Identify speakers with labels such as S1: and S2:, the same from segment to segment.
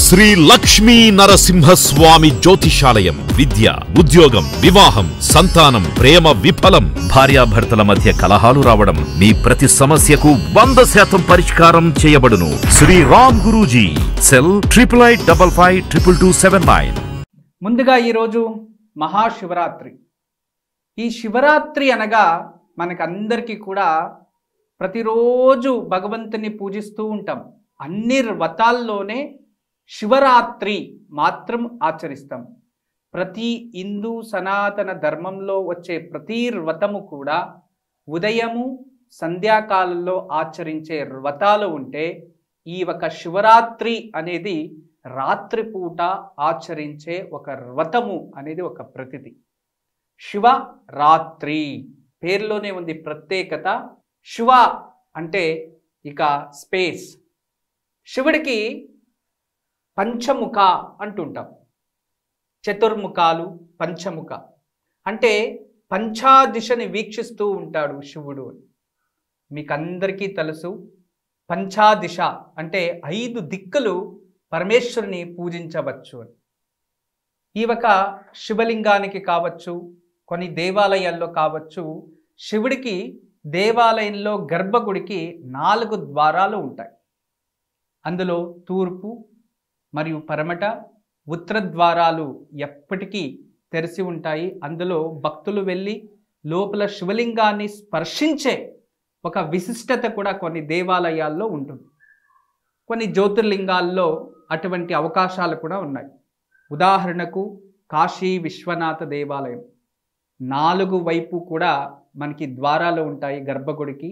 S1: శ్రీ లక్ష్మీ నరసింహస్వామి జ్యోతిషాలయం. విద్య, ఉద్యోగం, వివాహం, సంతానం, ప్రేమ విఫలం, భార్యాభర్తల మధ్య కలహాలు రావడం, మీ ప్రతి సమస్యకు 100% పరిష్కారం చేయబడును. శ్రీ రామ్ గురూజీ. సెల్ 8855522279.
S2: ముందుగా ఈరోజు మహాశివరాత్రి. ఈ శివరాత్రి అనగా మనకందరికీ కూడా ప్రతిరోజు భగవంతుని పూజిస్తూ ఉంటాం. అన్ని వ్రతాల్లోనే శివరాత్రి మాత్రం ఆచరిస్తాం. ప్రతి హిందూ సనాతన ధర్మంలో వచ్చే ప్రతి వ్రతము కూడా ఉదయము సంధ్యాకాలంలో ఆచరించే వ్రతాలు ఉంటే ఈ ఒక శివరాత్రి అనేది రాత్రిపూట ఆచరించే ఒక వ్రతము అనేది ఒక ప్రతిథి. శివరాత్రి పేరులోనే ఉంది ప్రత్యేకత. శివ అంటే ఇక స్పేస్. శివుడికి పంచముఖ అంటుంటాం. చతుర్ముఖాలు, పంచముఖ అంటే పంచాదిశని వీక్షిస్తూ ఉంటాడు శివుడు. మీకందరికీ తెలుసు, పంచాదిశ అంటే 5 దిక్కులు పరమేశ్వరుని పూజించవచ్చు అని. ఈ ఒక శివలింగానికి కావచ్చు, కొన్ని దేవాలయాల్లో కావచ్చు, శివుడికి దేవాలయంలో గర్భగుడికి 4 ద్వారాలు ఉంటాయి. అందులో తూర్పు మరియు పరమట, ఉత్తర ద్వారాలు ఎప్పటికీ తెరిచి ఉంటాయి. అందులో భక్తులు వెళ్ళి లోపల శివలింగాన్ని స్పర్శించే ఒక విశిష్టత కూడా కొన్ని దేవాలయాల్లో ఉంటుంది. కొన్ని జ్యోతిర్లింగాల్లో అటువంటి అవకాశాలు కూడా ఉన్నాయి. ఉదాహరణకు కాశీ విశ్వనాథ దేవాలయం 4 వైపు కూడా మనకి ద్వారాలు ఉంటాయి గర్భగుడికి.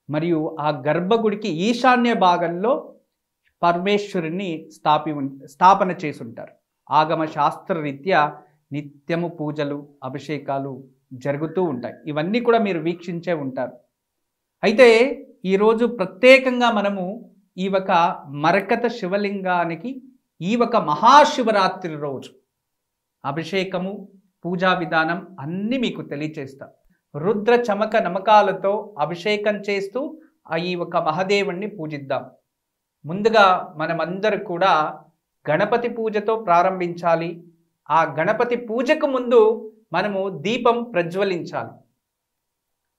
S2: మరియు ఆ గర్భగుడికి ఈశాన్య భాగంలో పరమేశ్వరుని స్థాపన చేసుంటారు. ఆగమ శాస్త్రరీత్యా నిత్యము పూజలు, అభిషేకాలు జరుగుతూ ఉంటాయి. ఇవన్నీ కూడా మీరు వీక్షించే ఉంటారు. అయితే ఈరోజు ప్రత్యేకంగా మనము ఈ ఒక మరకత శివలింగానికి ఈ ఒక మహాశివరాత్రి రోజు అభిషేకము, పూజా విధానం అన్నీ మీకు తెలియచేస్తా. రుద్ర చమక నమకాలతో అభిషేకం చేస్తూ ఈ ఒక మహాదేవుణ్ణి పూజిద్దాం. ముందుగా మనమందరూ కూడా గణపతి పూజతో ప్రారంభించాలి. ఆ గణపతి పూజకు ముందు మనము దీపం ప్రజ్వలించాలి.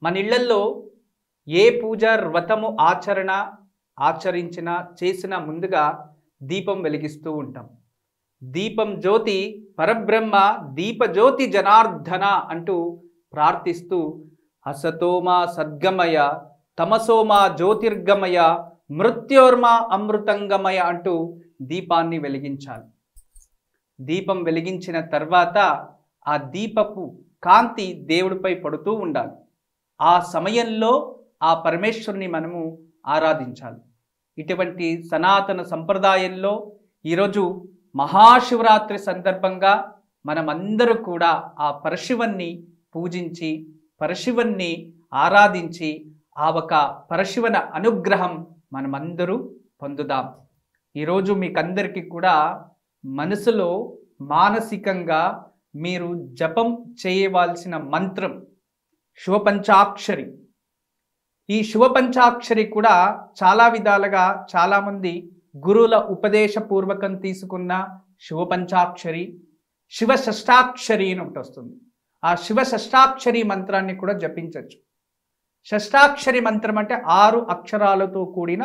S2: మన ఇళ్లల్లో ఏ పూజ వ్రతము ఆచరించినా చేసినా ముందుగా దీపం వెలిగిస్తూ ఉంటాం. దీపం జ్యోతి పరబ్రహ్మ దీపజ్యోతి జనార్దన అంటూ ప్రార్థిస్తూ అసతోమా సద్గమయ తమసోమా జ్యోతిర్గమయ మృత్యోర్మ అమృతంగమయ అంటూ దీపాన్ని వెలిగించాలి. దీపం వెలిగించిన తర్వాత ఆ దీపపు కాంతి దేవుడిపై పడుతూ ఉండాలి. ఆ సమయంలో ఆ పరమేశ్వరుని మనము ఆరాధించాలి. ఇటువంటి సనాతన సంప్రదాయంలో ఈరోజు మహాశివరాత్రి సందర్భంగా మనమందరూ కూడా ఆ పరశివుణ్ణి పూజించి, పరశివుణ్ణి ఆరాధించి ఆ ఒక పరశివన అనుగ్రహం మనమందరూ పొందుదాం. ఈరోజు మీకందరికీ కూడా మనసులో మానసికంగా మీరు జపం చేయవలసిన మంత్రం శివపంచాక్షరి. ఈ శివపంచాక్షరి కూడా చాలా విధాలుగా చాలామంది గురువుల ఉపదేశపూర్వకం తీసుకున్న శివపంచాక్షరి, శివషష్టాక్షరి అని ఒకటి వస్తుంది. ఆ శివషష్టాక్షరి మంత్రాన్ని కూడా జపించవచ్చు. షష్టాక్షరి మంత్రం అంటే 6 అక్షరాలతో కూడిన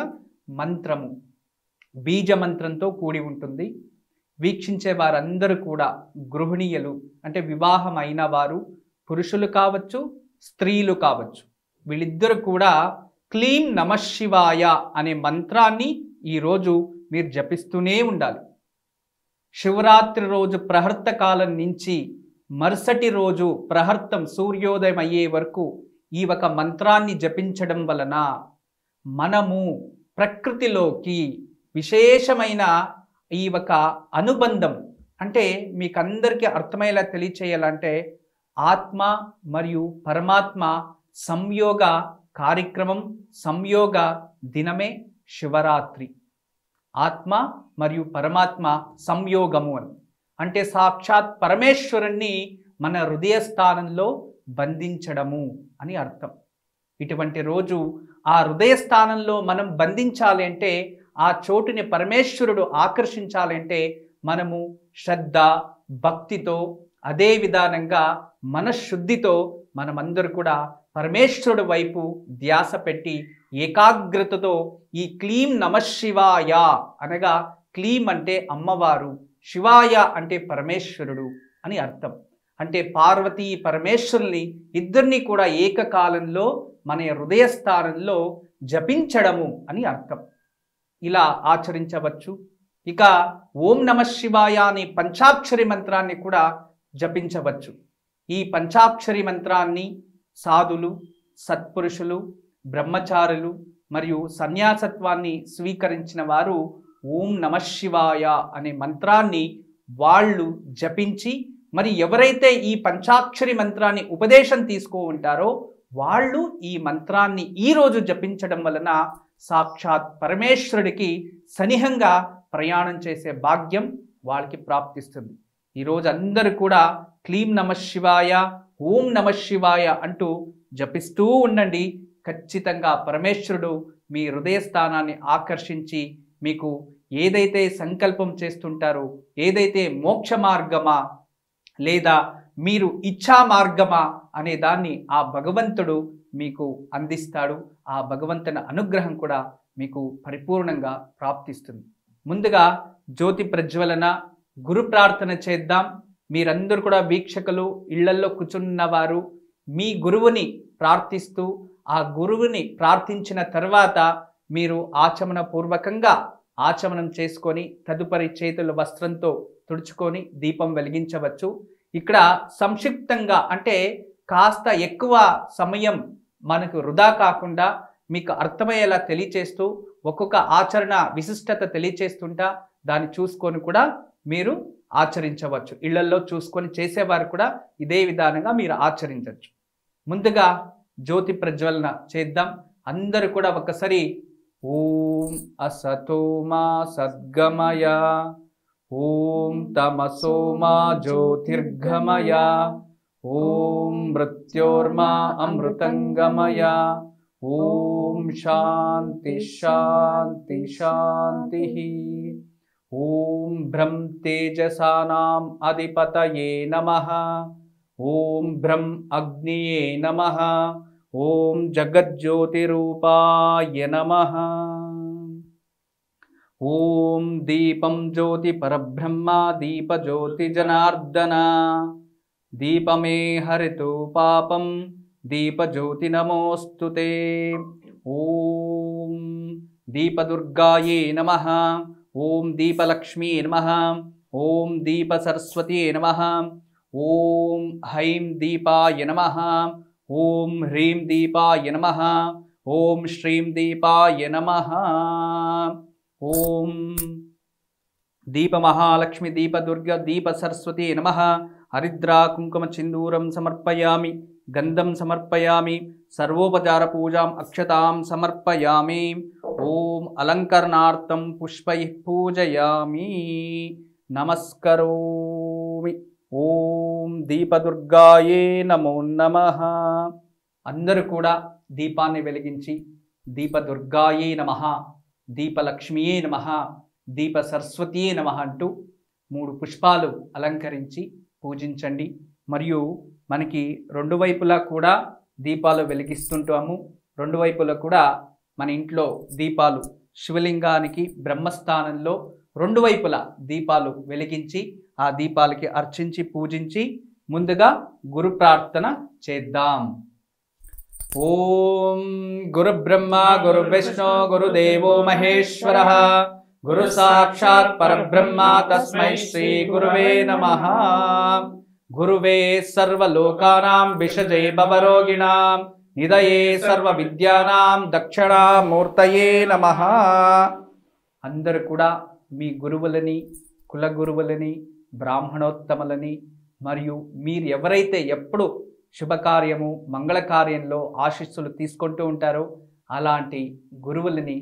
S2: మంత్రము, బీజ మంత్రంతో కూడి ఉంటుంది. వీక్షించే వారందరూ కూడా గృహిణీయులు అంటే వివాహం అయిన వారు, పురుషులు కావచ్చు, స్త్రీలు కావచ్చు, వీళ్ళిద్దరూ కూడా క్లీం నమఃశివాయ అనే మంత్రాన్ని ఈరోజు మీరు జపిస్తూనే ఉండాలి. శివరాత్రి రోజు ప్రహర్త కాలం నుంచి మరుసటి రోజు ప్రహర్తం సూర్యోదయం అయ్యే వరకు ఈ ఒక మంత్రాన్ని జపించడం వలన మనము ప్రకృతిలోకి విశేషమైన ఈ ఒక అనుబంధం, అంటే మీకందరికీ అర్థమయ్యేలా తెలియచేయాలంటే ఆత్మ మరియు పరమాత్మ సంయోగ కార్యక్రమం, సంయోగ దినమే శివరాత్రి. ఆత్మ మరియు పరమాత్మ సంయోగము అని అంటే సాక్షాత్ పరమేశ్వరుణ్ణి మన హృదయ స్థానంలో బంధించడము అని అర్థం. ఇటువంటి రోజు ఆ హృదయ స్థానంలో మనం బంధించాలి అంటే ఆ చోటుని పరమేశ్వరుడు ఆకర్షించాలంటే మనము శ్రద్ధ భక్తితో అదే విధానంగా మనశ్శుద్ధితో మనమందరూ కూడా పరమేశ్వరుడు వైపు ధ్యాస పెట్టి ఏకాగ్రతతో ఈ క్లీం నమఃశివాయ అనగా క్లీం అంటే అమ్మవారు, శివాయ అంటే పరమేశ్వరుడు అని అర్థం. అంటే పార్వతీ పరమేశ్వరుని ఇద్దరిని కూడా ఏకకాలంలో మన హృదయ స్థానంలో జపించడము అని అర్థం. ఇలా ఆచరించవచ్చు. ఇక ఓం నమః శివాయ అనే పంచాక్షరి మంత్రాన్ని కూడా జపించవచ్చు. ఈ పంచాక్షరి మంత్రాన్ని సాధులు, సత్పురుషులు, బ్రహ్మచారులు మరియు సన్యాసత్వాన్ని స్వీకరించిన వారు ఓం నమః శివాయ అనే మంత్రాన్ని వాళ్ళు జపించి, మరి ఎవరైతే ఈ పంచాక్షరి మంత్రాన్ని ఉపదేశం తీసుకో ఉంటారో వాళ్ళు ఈ మంత్రాన్ని ఈరోజు జపించడం వలన సాక్షాత్ పరమేశ్వరుడికి సనిహంగా ప్రయాణం చేసే భాగ్యం వాళ్ళకి ప్రాప్తిస్తుంది. ఈరోజు అందరూ కూడా క్లీం నమః శివాయ, ఓం నమః శివాయ అంటూ జపిస్తూ ఉండండి. ఖచ్చితంగా పరమేశ్వరుడు మీ హృదయ స్థానాన్ని ఆకర్షించి మీకు ఏదైతే సంకల్పం చేస్తుంటారో, ఏదైతే మోక్ష మార్గమా లేదా మీరు ఇచ్ఛా మార్గమా అనే దాన్ని ఆ భగవంతుడు మీకు అందిస్తాడు. ఆ భగవంతుని అనుగ్రహం కూడా మీకు పరిపూర్ణంగా ప్రాప్తిస్తుంది. ముందుగా జ్యోతి ప్రజ్వలన, గురు ప్రార్థన చేద్దాం. మీరందరూ కూడా వీక్షకులు ఇళ్లల్లో కూర్చున్నవారు మీ గురువుని ప్రార్థిస్తూ, ఆ గురువుని ప్రార్థించిన తర్వాత మీరు ఆచమన పూర్వకంగా ఆచమనం చేసుకొని తదుపరి చేతుల వస్త్రంతో తుడుచుకొని దీపం వెలిగించవచ్చు. ఇక్కడ సంక్షిప్తంగా అంటే కాస్త ఎక్కువ సమయం మనకు వృధా కాకుండా మీకు అర్థమయ్యేలా తెలియచేస్తూ ఒక్కొక్క ఆచరణ విశిష్టత తెలియచేస్తుంటా దాన్ని చూసుకొని కూడా మీరు ఆచరించవచ్చు. ఇళ్లల్లో చూసుకొని చేసేవారు కూడా ఇదే విధానంగా మీరు ఆచరించవచ్చు. ముందుగా జ్యోతి ప్రజ్వలన చేద్దాం. అందరూ కూడా ఒకసారి ఓం అసతో మా సద్గమయ, ఓం తమసో మా జ్యోతిర్గమయ, ఓం మృత్యోర్మా అమృతంగమయ, ఓం శాంతి శాంతి శాంతి. ఓం బ్రహ్మ తేజసానాం అధిపతయే నమః, ఓం బ్రహ్మ అగ్నియే నమః, ఓం జగజ్యోతిరూపాయ నమః. ఓం దీపం జ్యోతి పరబ్రహ్మ దీప జ్యోతి జనార్దన, దీపమే హరితో పాపం దీప జ్యోతి నమోస్తుతే. ఓం దీపదుర్గాయే నమః, ఓం దీపలక్ష్మీ నమః, ఓం దీప సరస్వతీ నమః, ఓం హైం దీపాయ నమః, ఓం హ్రీం దీపాయ నమః, ఓం శ్రీం దీపాయ నమః. ఓం దీప మహాలక్ష్మి దీప దుర్గ దీప సరస్వతీ నమః. హరిద్రా కుంకుమ చిందూరం సమర్పయామి, గంధం సమర్పయామి, సర్వోపచార పూజాం అక్షతాం సమర్పయామి. ఓం అలంకరణార్థం పుష్పై పూజయామి, నమస్కరోమి. ఓం దీపదుర్గాయే నమో నమః. అందరూ కూడా దీపాన్ని వెలిగించి దీపదుర్గాయే నమః, దీపలక్ష్మియే నమః, దీప సరస్వతియే నమః అంటూ 3 పుష్పాలు అలంకరించి పూజించండి. మరియు మనకి 2 వైపులా కూడా దీపాలు వెలిగిస్తుంటాము. 2 వైపులా కూడా మన ఇంట్లో దీపాలు శివలింగానికి బ్రహ్మస్థానంలో 2 వైపులా దీపాలు వెలిగించి ఆ దీపాలకి అర్చించి పూజించి ముందుగా గురు ప్రార్థన చేద్దాం. ఓం గురు బ్రహ్మ గురు విష్ణు గురుదేవో మహేశ్వరః, గురు సాక్షాత్ పరబ్రహ్మ తస్మై శ్రీ గురువే నమః. గురువే సర్వలోకానాం విషజే భవరోగిణాం నిదయే సర్వ విద్యానాం దక్షిణామూర్తయే నమః. అందరూ కూడా మీ గురువులని, కుల గురువులని, బ్రాహ్మణోత్తములని మరియు మీరు ఎవరైతే ఎప్పుడు శుభకార్యము మంగళకార్యంలో ఆశీస్సులు తీసుకుంటూ ఉంటారో అలాంటి గురువులని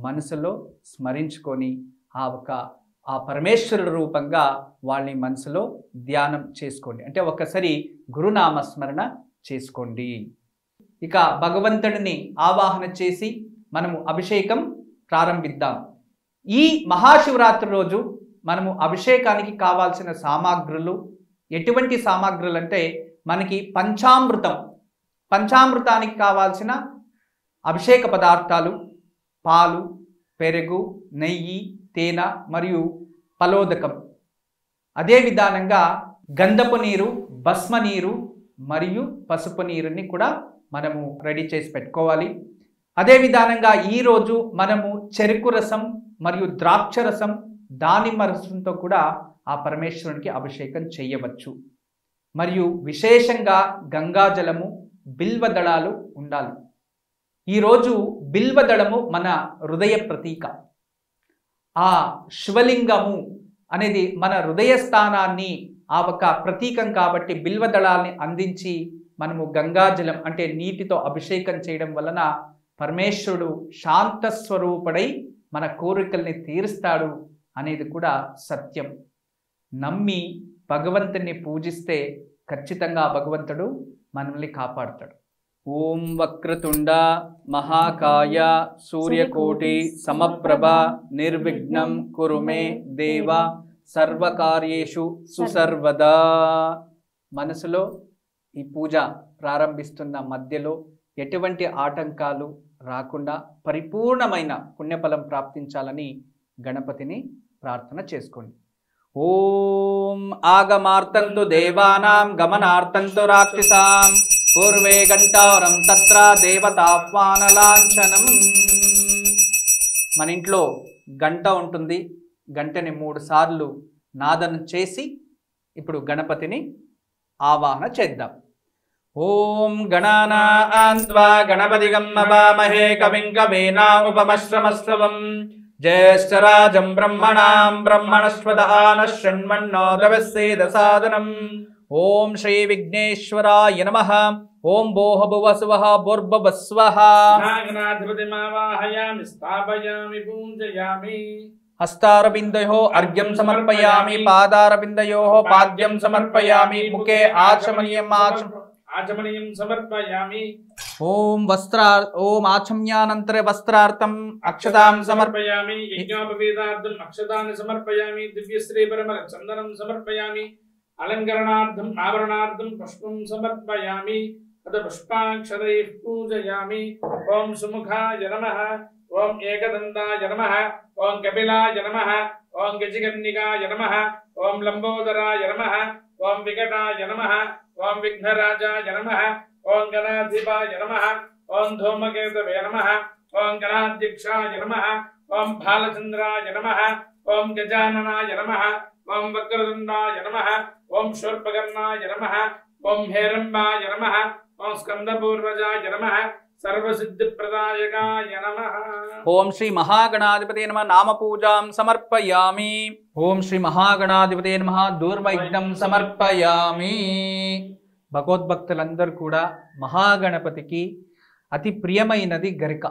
S2: మనసులో స్మరించుకొని ఆ పరమేశ్వరుడు రూపంగా వాళ్ళని మనసులో ధ్యానం చేసుకోండి. అంటే ఒక్కసారి గురునామస్మరణ చేసుకోండి. ఇక భగవంతుడిని ఆవాహన చేసి మనము అభిషేకం ప్రారంభిద్దాం. ఈ మహాశివరాత్రి రోజు మనము అభిషేకానికి కావాల్సిన సామాగ్రులు ఎటువంటి సామాగ్రులు అంటే మనకి పంచామృతానికి కావాల్సిన అభిషేక పదార్థాలు పాలు, పెరుగు, నెయ్యి, తేనె మరియు ఫలోదకం. అదే విధానంగా గంధపు నీరు, భస్మ నీరు మరియు పసుపు నీరుని కూడా మనము రెడీ చేసి పెట్టుకోవాలి. అదే విధానంగా ఈరోజు మనము చెరుకు రసం మరియు ద్రాక్ష రసం, దానిమ్మ రసంతో కూడా ఆ పరమేశ్వరునికి అభిషేకం చేయవచ్చు. మరియు విశేషంగా గంగాజలము, బిల్వదళాలు ఉండాలి. ఈరోజు బిల్వదళము మన హృదయ ప్రతీక. ఆ శివలింగము అనేది మన హృదయ స్థానాన్ని ఆ ఒక ప్రతీకం కాబట్టి బిల్వదళాల్ని అందించి మనము గంగాజలం అంటే నీటితో అభిషేకం చేయడం వలన పరమేశ్వరుడు శాంతస్వరూపుడై మన కోరికల్ని తీరుస్తాడు అనేది కూడా సత్యం. నమ్మి భగవంతుని పూజిస్తే ఖచ్చితంగా భగవంతుడు మనల్ని కాపాడుతాడు. ఓం వక్రతుండ మహాకాయ సూర్యకోటి సమప్రభ నిర్విఘ్నం కురు మే దేవ సర్వకార్యేషు సుసర్వదా. మనసులో ఈ పూజ ప్రారంభిస్తున్న మధ్యలో ఎటువంటి ఆటంకాలు రాకుండా పరిపూర్ణమైన పుణ్యఫలం ప్రాప్తించాలని గణపతిని ప్రార్థన చేసుకోండి. ఓం ఆగమార్తంతు దేవానాం గమనార్తంతు రాక్షసాం పూర్వే గంటారం తత్ర దేవతాహ్వానలాంఛనం. మన ఇంట్లో గంట ఉంటుంది. గంటని 3 సార్లు నాదనం చేసి ఇప్పుడు గణపతిని ఆవాహన చేద్దాం. ఓం గణానాం త్వా గణపతిగం నమామహే కవిం కవీనాముపమశ్రమశ్రవం జ్యేష్ఠరాజం బ్రహ్మణాం బ్రహ్మణస్పదాన శృణ్వన్నోదవస్సేద సాదనం. ఓం శ్రీ విఘ్నేశ్వరాయ నమః. ఓం భోః భువః స్వః భుర్భువః స్వః.
S3: నాగనాధిపతిమావాహయామి స్థాపయామి పూజయామి.
S2: హస్తారవిందయోః అర్ఘ్యం సమర్పయామి, పాదారవిందయోః పాద్యం సమర్పయామి, ముఖే ఆచమనీయం
S3: ఆచమనీయం సమర్పయామి.
S2: ఓం ఆచమ్యానంతర వస్త్రార్థం అక్షతాం
S3: సమర్పయామి. యజ్ఞోపవీతార్థం అక్షతాన్ని సమర్పయామి. దివ్యశ్రీ పరిమళ చందనం సమర్పయామి. అలంకరణార్థం ఆభరణార్థం పుష్పం సమర్పయామి. తద పుష్పాక్షరైః పూజయామి. ఓం సుముఖాయ నమః. ఓం ఏకదంతాయ నమః. ఓం కపిలాయ నమః. ఓం గజకర్ణికాయ నమః. ఓం లంబోదరాయ నమః. ఓం వికటాయ నమః. ఓం విఘ్నరాజాయ నమః. ఓం గణాధిపాయ నమః. ఓం ధూమకేతవే నమః. ఓం గణాధ్యక్షాయ నమః. ఓం బాలచంద్రాయ నమః. ఓం గజాననాయ నమః. ఓం వక్రతుండాయ నమః. ఓం శూర్పకర్ణాయ నమః. ఓం హేరంబాయ నమః. ఓం స్కందపూర్వజాయ నమః. సర్వసిద్ధిప్రదాయకాయ నమః.
S2: ఓం శ్రీ మహాగణాధిపతయే నమః. నామ పూజాం సమర్పయామి. ఓం శ్రీ మహాగణాధిపతయే నమః. దూర్వైఘ్నం సమర్పయామి. భగవద్భక్తులందరూ కూడా మహాగణపతికి అతి ప్రియమైనది గరిక.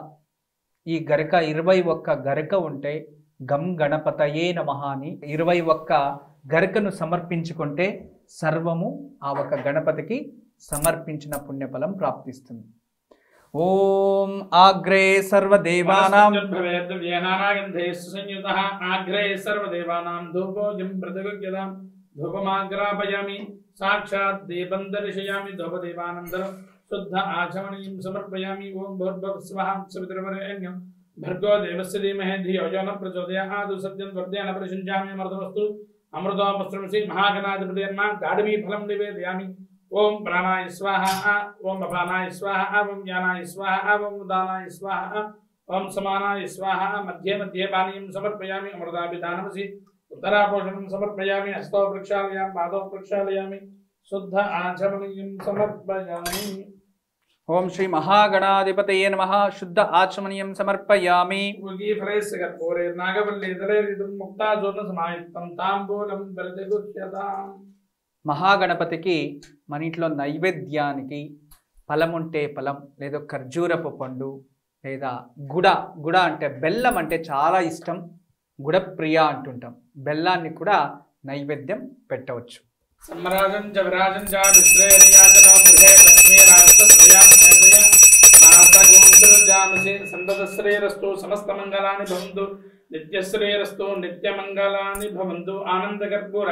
S2: ఈ గరిక 21 గరిక ఉంటే గం గణపతయే నమః అని 21 గరికను సమర్పించుకుంటే సర్వము ఆ ఒక గణపతికి సమర్పించిన పుణ్యఫలం ప్రాప్తిస్తుంది. ఓం ఆగ్రే సర్వదేవానాం
S3: సంయుతః ఆగ్రే సర్వదేవానాం ధూపోజం ప్రతిగృహ్యతాం ధూపమాగ్రాపయామి. సాక్షాత్ దీపం దర్శయామి. ధూపదీపానంతరం శుద్ధ ఆచమనీయం సమర్పయామి. ఓం భూర్భువః స్వః సవితుర్వరేణ్యం భర్గో దేవస్య ధీమహి ధియో యో నః ప్రచోదయాత్. సత్యం త్వర్ధేన పరిశుంచామి అమృతమస్తు. అమృతోపస్రమసి మహాగణాధిపతయే నమః. దాడిమీ ఫలం నివేదయామి. ఓం ప్రాణాయ స్వాహ. ఓం అపానాయ స్వాహ. ఓం జ్ఞానాయ స్వాహ. ఓం ఉదానాయ స్వాహ. ఓం సమానాయ స్వాహ. మధ్యే మధ్యే పానీయం సమర్పయామి. అమృతాభిధానమసి. ఉత్తరాపోషణం సమర్పయామి. హస్తో ప్రక్షాళయామి. పాదో ప్రక్షాళయామి. శుద్ధ ఆచమనీయం సమర్పయామి.
S2: ఓం శ్రీ మహాగణాధిపతయే నమః. శుద్ధ ఆచమనీయం సమర్పయామి.
S3: కర్పూరే నాగవల్లీతరైరిదం ముక్తాచూర్ణ సమాయుక్తం తాంబూలం ప్రతిగృహ్యతాం.
S2: మహాగణపతికి మన ఇంట్లో నైవేద్యానికి ఫలం ఉంటే ఫలం, లేదా ఖర్జూరపు పండు, లేదా గుడ అంటే బెల్లం అంటే చాలా ఇష్టం, గుడప్రియ అంటుంటాం. బెల్లాన్ని కూడా నైవేద్యం పెట్టవచ్చు.
S3: సమ్మరాజం చ విరాజం చ విశ్రేయాచన గృహే లక్ష్మీ రాజస్య నాసగోంత సృజామసి సంతతశ్రేయరస్తు సమస్తమంగళాని భవంతు నిత్యశ్రేయరస్తు నిత్యమంగళాని భవంతు ఆనందకర్పూర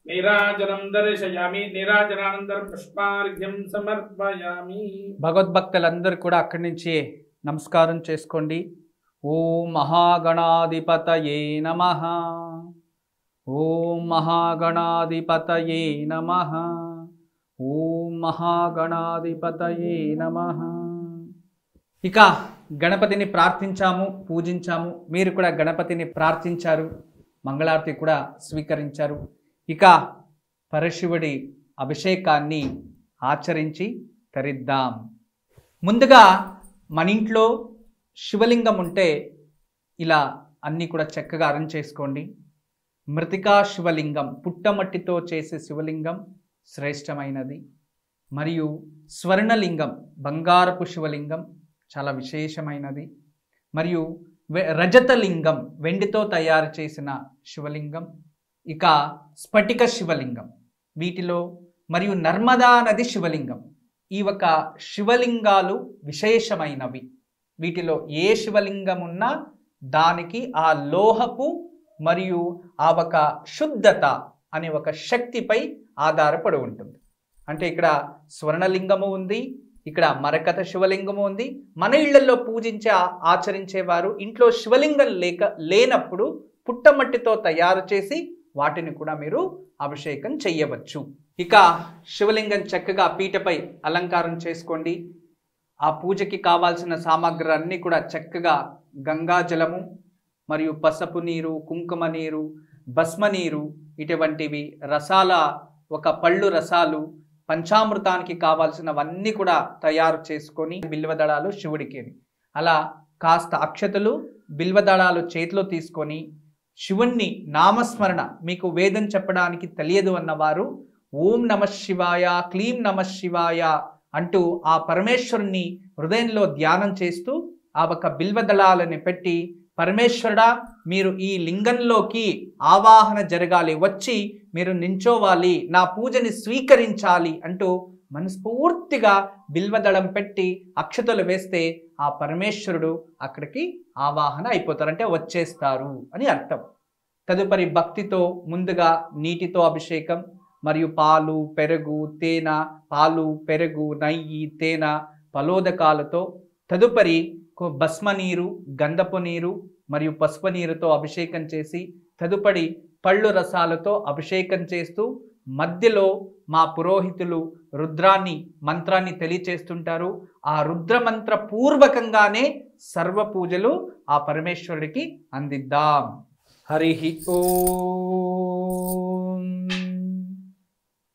S3: నీరాజనం దర్శయామి నీరాజనానంతరం పుష్పార్ఘ్యం సమర్పయామి.
S2: భగవద్భక్తులందరూ కూడా అక్కడి నుంచి నమస్కారం చేసుకోండి. ఓం మహాగణాధిపతయే నమః. ఓం మహాగణాధిపతయే నమః. ఓం మహాగణాధిపతయే నమః. ఇక గణపతిని ప్రార్థించాము, పూజించాము. మీరు కూడా గణపతిని ప్రార్థించారు, మంగళారతి కూడా స్వీకరించారు. ఇక పరశివుడి అభిషేకాన్ని ఆచరించి తరిద్దాం. ముందుగా మన ఇంట్లో శివలింగం ఉంటే ఇలా అన్నీ కూడా చక్కగా అరేంజ్ చేసుకోండి. మృతికా శివలింగం, పుట్టమట్టితో చేసే శివలింగం శ్రేష్టమైనది. మరియు స్వర్ణలింగం, బంగారపు శివలింగం చాలా విశేషమైనది. మరియు రజతలింగం, వెండితో తయారు చేసిన శివలింగం. ఇక స్ఫటిక శివలింగం వీటిలో, మరియు నర్మదా నది శివలింగం. ఈ ఒక శివలింగాలు విశేషమైనవి. వీటిలో ఏ శివలింగం ఉన్నా దానికి ఆ లోహపు మరియు ఆ ఒక శుద్ధత అనే ఒక శక్తిపై ఆధారపడి ఉంటుంది. అంటే ఇక్కడ స్వర్ణలింగము ఉంది, ఇక్కడ మరకత శివలింగము ఉంది. మన ఇళ్లలో పూజించే ఆచరించేవారు ఇంట్లో శివలింగం లేనప్పుడు పుట్టమట్టితో తయారు చేసి వాటిని కూడా మీరు అభిషేకం చెయ్యవచ్చు. ఇక శివలింగం చక్కగా పీటపై అలంకారం చేసుకోండి. ఆ పూజకి కావాల్సిన సామాగ్రి అన్నీ కూడా చక్కగా గంగాజలము మరియు పసుపు నీరు, కుంకుమ నీరు, భస్మ నీరు, ఇటువంటివి రసాల ఒక పళ్ళు రసాలు, పంచామృతానికి కావాల్సినవన్నీ కూడా తయారు చేసుకొని బిల్వదళాలు శివుడికి అలా కాస్త అక్షతలు బిల్వదళాలు చేతిలో తీసుకొని శివుణ్ణి నామస్మరణ, మీకు వేదం చెప్పడానికి తెలియదు అన్నవారు ఓం నమః శివాయ, క్లీం నమః శివాయ అంటూ ఆ పరమేశ్వరుణ్ణి హృదయంలో ధ్యానం చేస్తూ ఆ ఒక బిల్వదళాలని పెట్టి, పరమేశ్వరుడా మీరు ఈ లింగంలోకి ఆవాహన జరగాలి, వచ్చి మీరు నించోవాలి, నా పూజని స్వీకరించాలి అంటూ మనస్ఫూర్తిగా బిల్వదళం పెట్టి అక్షతలు వేస్తే ఆ పరమేశ్వరుడు అక్కడికి ఆవాహన అయిపోతారు, అంటే వచ్చేస్తారు అని అర్థం. తదుపరి భక్తితో ముందుగా నీటితో అభిషేకం, మరియు పాలు, పెరుగు, తేనె, పాలు, పెరుగు, నెయ్యి, తేనె, ఫలోదకాలతో, తదుపరి భస్మ నీరు, గంధపు నీరు మరియు పసుపు నీరుతో అభిషేకం చేసి, తదుపరి పళ్ళు రసాలతో అభిషేకం చేస్తూ, మధ్యలో మా పురోహితులు రుద్రాన్ని మంత్రాన్ని తెలియచేస్తుంటారు. ఆ రుద్రమంత్ర పూర్వకంగానే సర్వ పూజలు ఆ పరమేశ్వరుడికి అందిద్దాం. హరి ఓం.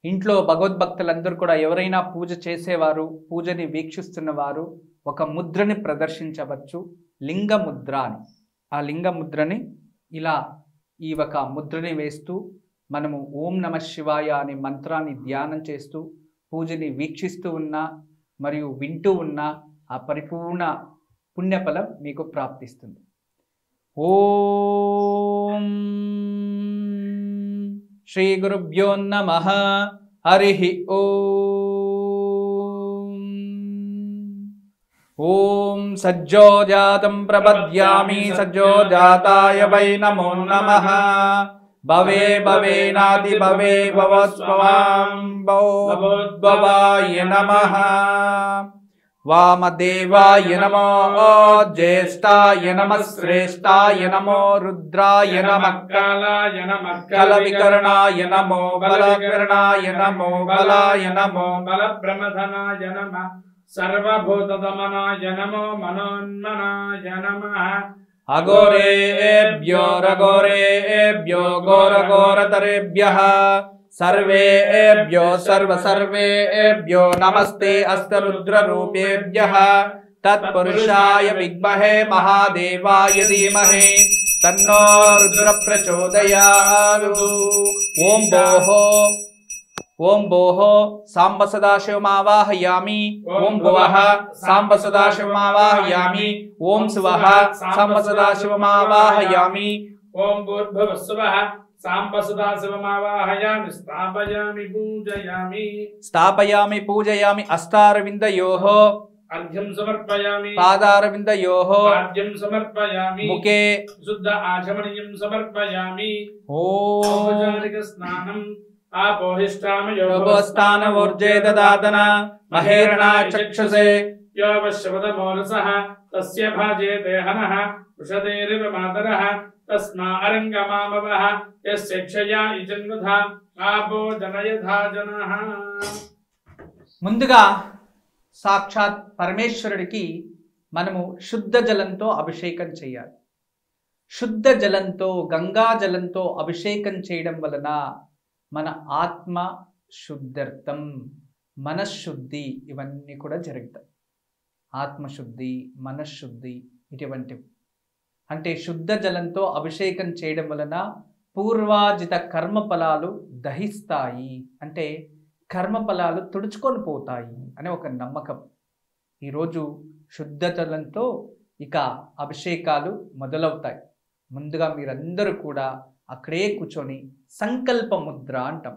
S2: ఇంట్లో భగవద్భక్తులందరూ కూడా ఎవరైనా పూజ చేసేవారు, పూజని వీక్షిస్తున్నవారు ఒక ముద్రని ప్రదర్శించవచ్చు, లింగ ముద్ర అని. ఆ లింగ ముద్రని ఇలా ఈ ఒక ముద్రని వేస్తూ మనము ఓం నమః శివాయ అనే మంత్రాన్ని ధ్యానం చేస్తూ పూజని వీక్షిస్తూ ఉన్నా మరియు వింటూ ఉన్నా ఆ పరిపూర్ణ పుణ్యఫలం మీకు ప్రాప్తిస్తుంది. ఓం శ్రీ గురుభ్యో నమః. హరి ఓం. ఓం సజ్జోజాతం ప్రపద్యామి సజ్జోజాతాయ వై నమో నమః. భవే భవేనాది భవే భవస్వాం భవోద్భవాయ నమః. వామదేవాయ నమో జ్యేష్ఠాయ నమః శ్రేష్ఠాయ నమో రుద్రాయ నమః
S3: కాలాయ నమః
S2: కలవికరణాయ నమో బలకరణాయ నమో బలాయ నమో
S3: బలప్రమథనాయ నమః సర్వభూతదమనాయ నమో మనోన్మనాయ నమః.
S2: అఘోరేభ్యో రఘోరేభ్యో ఘోరఘోరతరేభ్యః सर्वेभ्यो सर्वेभ्यो नमस्ते अस्तरुद्ररूपेभ्यः तत्पुरुषाय विद्महे महादेवाय धीमहि तन्नो रुद्र प्रचोदयात्। ओम भोः सांब सदाशिवमावाहयामि। ओम भुवः सांब सदाशिवमावाहयामि। ओम सुवः सांब सदाशिवमावाहयामि।
S3: ओम भूर्भुवः स्वः सांब सदाशिवमावाहयामि। स्थापयामि पूजयामि।
S2: स्थापयामि पूजयामि। अस्तारविन्दयोः
S3: अर्घ्यं समर्पयामि
S2: पादारविन्दयोः
S3: पाद्यं समर्पयामि
S2: मुखे
S3: शुद्ध आचमनीयं समर्पयामि
S2: ओम
S3: औपचारिकस्नानम् आपोहिष्ठामयोः
S2: योगस्थानवोर्जे ददातना महेरणा चक्षुषे
S3: यो वश्यवदमोरसः तस्य भाजे देहनः वृषदेरिव मातरः तस्मा अरङ्गमामवः यस्य क्षया इजन्वधा आपो जनयधा जनः।
S2: ముందుగా సాక్షాత్ పరమేశ్వరుడికి మనము శుద్ధ జలంతో అభిషేకం చేయాలి. శుద్ధ జలంతో గంగా జలంతో అభిషేకం చేయడం వలన మన ఆత్మ శుద్ధర్థం, మనశ్శుద్ధి ఇవన్నీ కూడా జరుగుతాయి. ఆత్మశుద్ధి, మనశ్శుద్ధి ఇటువంటివి. అంటే శుద్ధ జలంతో అభిషేకం చేయడం వలన పూర్వాజిత కర్మఫలాలు దహిస్తాయి, అంటే కర్మఫలాలు తుడుచుకొని పోతాయి అనే ఒక నమ్మకం. ఈరోజు శుద్ధ జలంతో ఇక అభిషేకాలు మొదలవుతాయి. ముందుగా మీరందరూ కూడా అక్కడే కూర్చొని సంకల్ప ముద్ర అంటాం.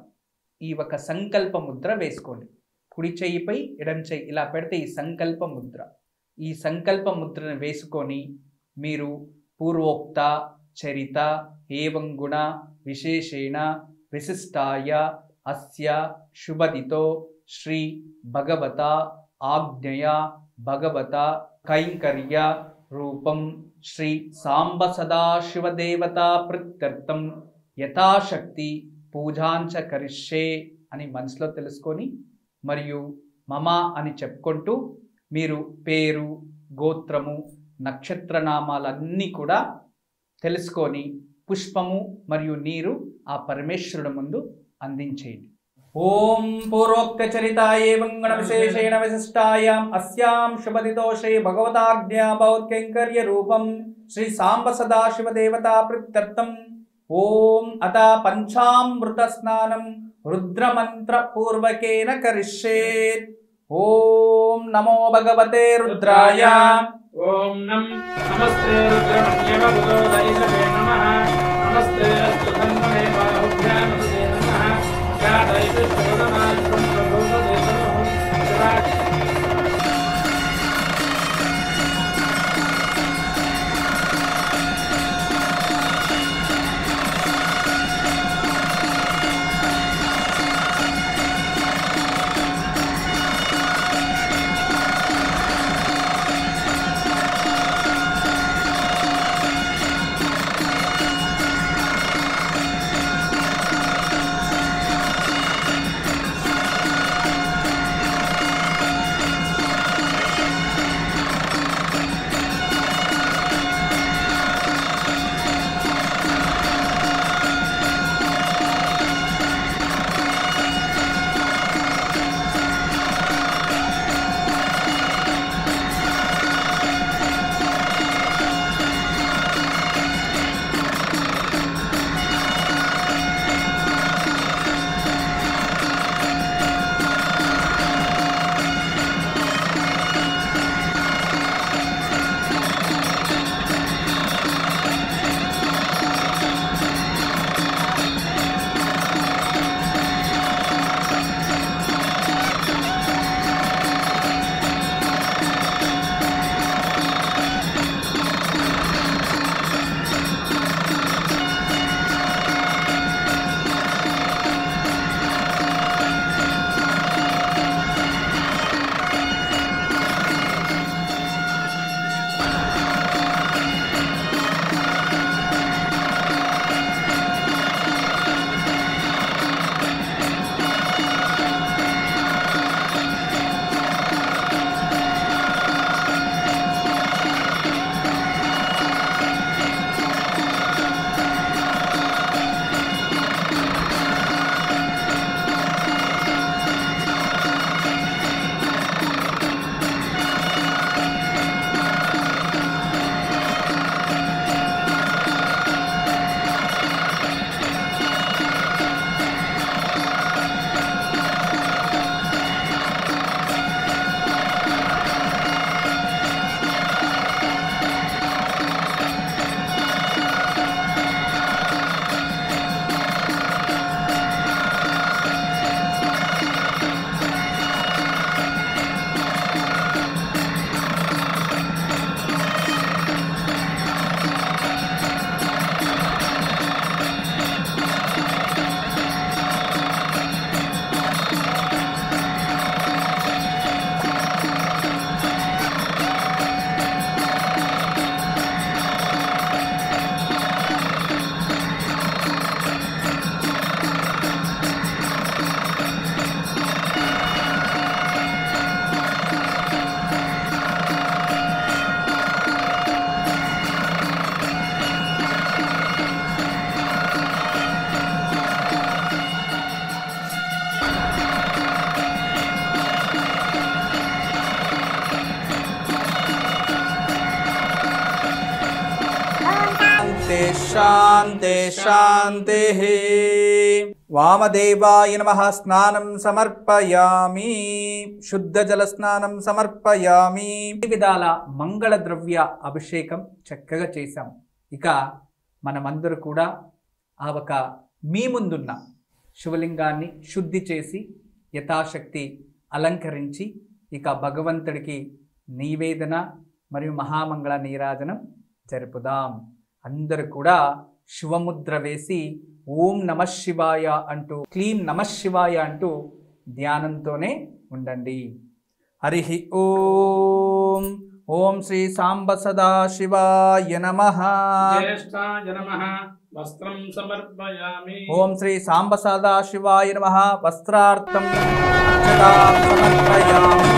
S2: ఈ ఒక సంకల్ప ముద్ర వేసుకోండి. కుడి చెయ్యిపై ఎడం చెయ్యి ఇలా పెడితే ఈ సంకల్ప ముద్ర. ఈ సంకల్ప ముద్రను వేసుకొని మీరు పూర్వోక్త చరిత ఏవం గుణ విశేషేణ విశిష్టాయ అస్య శుభదితో శ్రీ భగవత ఆజ్ఞయ భగవత కైంకర్య రూపం శ్రీ సాంబ సదాశివదేవత ప్రీత్యర్థం యథాశక్తి పూజాంచ కరిష్యే అని మనసులో తెలుసుకొని మరియు మమ అని చెప్పుకుంటూ మీరు పేరు, గోత్రము, నక్షత్రనామాలన్నీ కూడా తెలుసుకొని పుష్పము మరియు నీరు ఆ పరమేశ్వరుడు ముందు అందించేయండి. ఓం పూర్వోక్త చరితాయే మంగళ విశేషేణ విశిష్టాయాం అస్యాం శుభదితో శ్రీ భగవతాజ్ఞా భవత్కైంకర్య రూపం శ్రీ సాంబ సదాశివ దేవతా ప్రీత్యర్థం ఓం అత పంచామృత స్నానం రుద్రమంత్ర పూర్వకేన కరిష్యేత్. ఓం నమో భగవతే రుద్రాయ.
S3: ఓం నమస్తే రుద్రమన్యవబుధోదైషవే నమః. నమస్తే అస్తు ధన్వనే బాహుభ్యాం నమః. యాదైతే శోధనాయుక్తం ప్రభుదే నమః.
S2: శాంతి శాంతి శాంతి. వామదేవాయ నమః. స్నానం సమర్పయామి. శుద్ధ జల స్నానం సమర్పయామి. ఈ విధాల మంగళ ద్రవ్య అభిషేకం చక్కగా చేశాం. ఇక మనమందరూ కూడా ఆ ఒక మీ ముందున్న శివలింగాన్ని శుద్ధి చేసి యథాశక్తి అలంకరించి ఇక భగవంతుడికి నివేదన మరియు మహామంగళ నీరాజనం జరుపుదాం. అందరూ కూడా శివముద్ర వేసి ఓం నమః శివాయ అంటూ క్లీం నమః శివాయ అంటూ ధ్యానంతోనే ఉండండి. హరి ఓం. ఓం శ్రీ సాంబ సదాశివాయ నమః.
S3: జ్యేష్ఠాయ నమః. వస్త్రం సమర్పయామి.
S2: ఓం శ్రీ సాంబ సదాశివాయ నమః. వస్త్రార్థం అక్షతాం సమర్పయామి.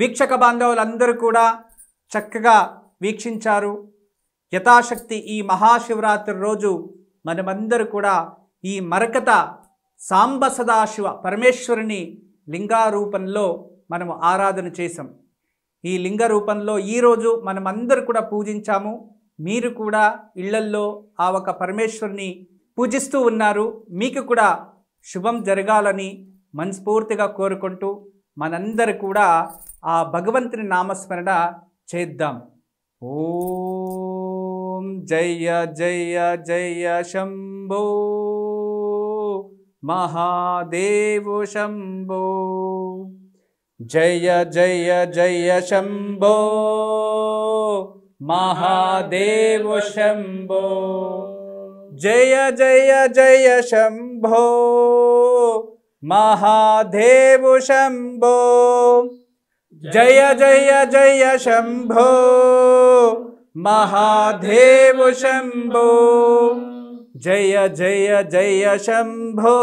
S2: వీక్షక బాంధవులందరూ కూడా చక్కగా వీక్షించారు. యథాశక్తి ఈ మహాశివరాత్రి రోజు మనమందరూ కూడా ఈ మరకత సాంబ సదాశివ పరమేశ్వరుని లింగారూపంలో మనము ఆరాధన చేసాం. ఈ లింగ రూపంలో ఈరోజు మనమందరూ కూడా పూజించాము. మీరు కూడా ఇళ్లల్లో ఆ ఒక పరమేశ్వరుని పూజిస్తూ ఉన్నారు. మీకు కూడా శుభం జరగాలని మనస్ఫూర్తిగా కోరుకుంటూ మనందరూ కూడా ఆ భగవంతుని నామస్మరణ చేద్దాం. ఓం జయ జయ జయ శంభో మహాదేవ శంభో. జయ జయ జయ శంభో మహాదేవ శంభో. జయ జయ జయ శంభో మహాదేవ శంభో. జయ జయ జయ శంభో మహాదేవ శంభో. జయ జయ జయ శంభో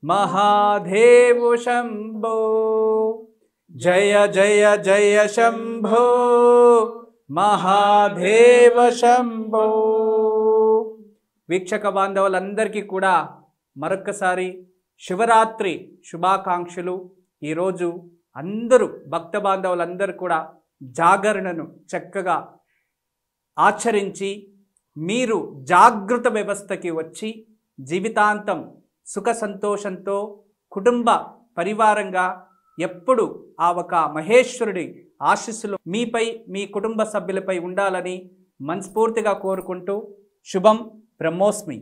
S2: మహాదేవ శంభో. జయ జయ జయ శంభో మహాదేవ శంభో. వీక్షక బాంధవులందరికీ కూడా మరొక్కసారి శివరాత్రి శుభాకాంక్షలు. ఈరోజు అందరూ భక్త బాంధవులందరూ కూడా జాగరణను చక్కగా ఆచరించి మీరు జాగృత వ్యవస్థకి వచ్చి జీవితాంతం సుఖ సంతోషంతో కుటుంబ పరివారంగా ఎప్పుడు ఆ ఒక మహేశ్వరుడి ఆశీస్సులు మీపై మీ కుటుంబ సభ్యులపై ఉండాలని మనస్ఫూర్తిగా కోరుకుంటూ శుభం బ్రహ్మోస్మి.